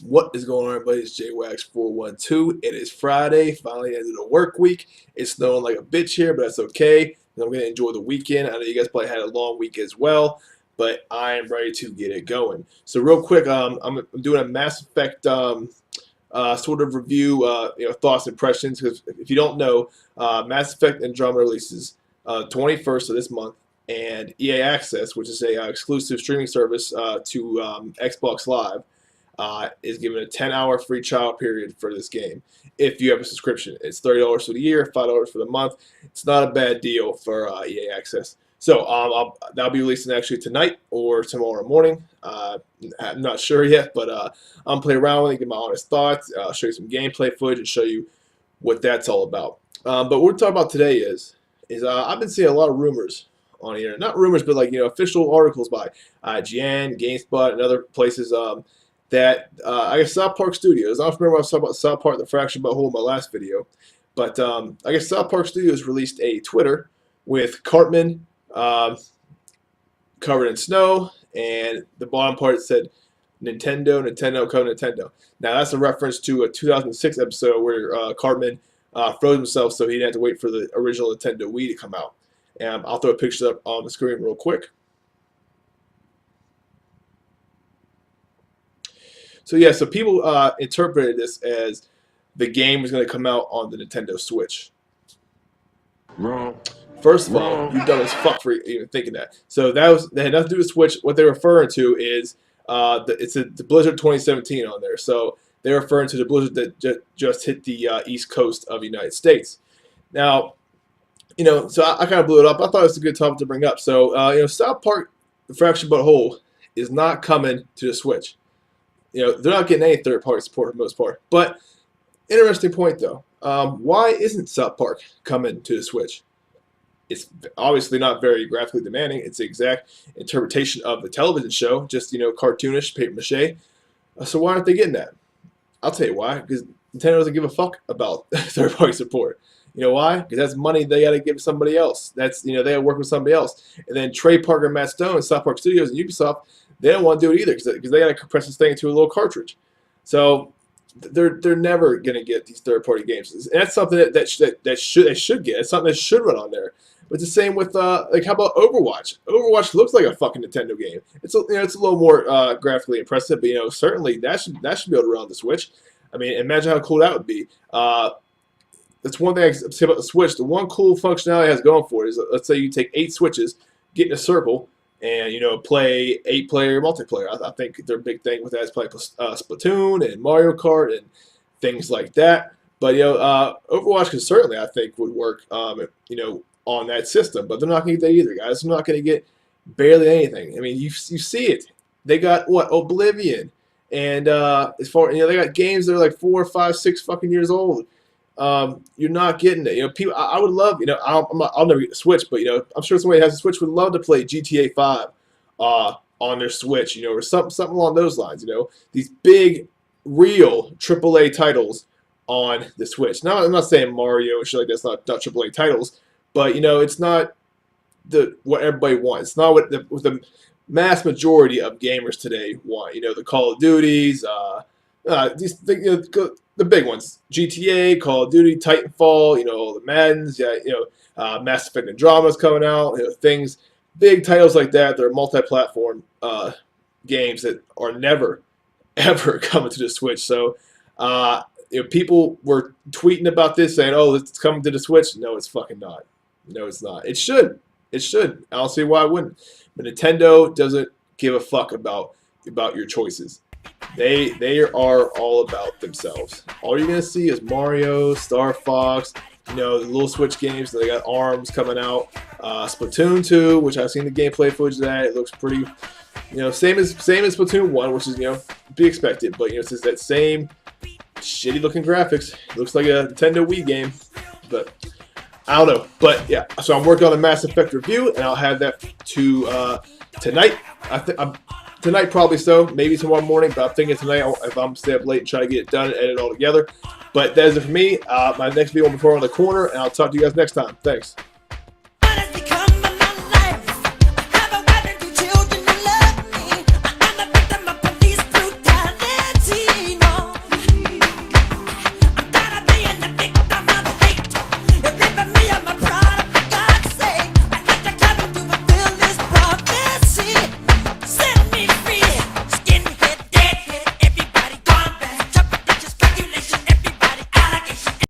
What is going on, everybody? It's JWax412. It is Friday, finally ended the work week. It's snowing like a bitch here, but that's okay. I'm going to enjoy the weekend. I know you guys probably had a long week as well, but I am ready to get it going. So real quick, I'm doing a Mass Effect sort of review, thoughts, impressions, because if you don't know, Mass Effect Andromeda releases 21st of this month, and EA Access, which is a exclusive streaming service to Xbox Live, is given a 10-hour free trial period for this game if you have a subscription. It's $30 for the year, $5 for the month. It's not a bad deal for EA Access. So that'll be releasing actually tonight or tomorrow morning. I'm not sure yet, but I'm playing around with it, get my honest thoughts, show you some gameplay footage, and show you what that's all about. But what we're talking about today is I've been seeing a lot of rumors on the internet. Not rumors, but official articles by IGN, GameSpot, and other places that I guess South Park Studios. I don't remember what I was talking about South Park, the Fraction Butthole in my last video, but I guess South Park Studios released a Twitter with Cartman covered in snow, and the bottom part said Nintendo, code Nintendo. Now that's a reference to a 2006 episode where Cartman froze himself so he didn't have to wait for the original Nintendo Wii to come out. And I'll throw a picture up on the screen real quick. So yeah, so people interpreted this as the game was going to come out on the Nintendo Switch. Wrong. First of all, you dumb as fuck for even thinking that. So that had nothing to do with Switch. What they're referring to is it's the Blizzard 2017 on there. So they're referring to the Blizzard that just hit the East Coast of the United States. Now, so I kind of blew it up. I thought it was a good topic to bring up. So South Park, the Fraction Butthole, is not coming to the Switch. They're not getting any third-party support for the most part. But interesting point though. Why isn't South Park coming to the Switch? It's obviously not very graphically demanding. It's the exact interpretation of the television show, just cartoonish, paper mache. So why aren't they getting that? I'll tell you why. Because Nintendo doesn't give a fuck about third-party support. You know why? Because that's money they got to give somebody else. That's they got to work with somebody else. And then Trey Parker, Matt Stone, South Park Studios, and Ubisoft, they don't want to do it either because they got to compress this thing into a little cartridge. So they're never going to get these third-party games. And that's something that should get. It's something that should run on there. But it's the same with how about Overwatch? Overwatch looks like a fucking Nintendo game. It's it's a little more graphically impressive, but certainly that should be able to run on the Switch. I mean, imagine how cool that would be. That's one thing I can say about the Switch. The one cool functionality it has going for it is, let's say you take 8 switches, get in a circle, and play 8-player multiplayer. I think their big thing with that is playing Splatoon and Mario Kart and things like that. But Overwatch can certainly, I think, would work on that system. But they're not going to get that either, guys. They're not going to get barely anything. I mean, you see it. They got what, Oblivion, and as far they got games that are like 4, 5, 6 fucking years old. You're not getting it. People. I would love. I'll never get a Switch, but I'm sure somebody who has a Switch would love to play GTA 5 on their Switch. Or something along those lines. These big, real AAA titles on the Switch. Now, I'm not saying Mario and shit like that's not AAA titles, but it's not what everybody wants. It's not what the mass majority of gamers today want. The Call of Duties, these the big ones, GTA, Call of Duty, Titanfall, the Maddens, Mass Effect Andromeda's coming out, things, big titles like that. They're multi-platform games that are never, ever coming to the Switch. So, people were tweeting about this, saying, "Oh, it's coming to the Switch." No, it's fucking not. No, it's not. It should. It should. I don't see why it wouldn't. But Nintendo doesn't give a fuck about your choices. They are all about themselves. All you're gonna see is Mario, Star Fox, the little Switch games. They got ARMS coming out, Splatoon 2, which I've seen the gameplay footage of that. It looks pretty, same as Splatoon 1, which is be expected. But it's just that same shitty looking graphics. It looks like a Nintendo Wii game, but I don't know. But yeah, so I'm working on a Mass Effect review, and I'll have that to tonight. Tonight probably so, maybe tomorrow morning, but I'm thinking tonight if I'm stay up late and try to get it done and edit it all together. But that is it for me. My next video will be on the corner, and I'll talk to you guys next time. Thanks.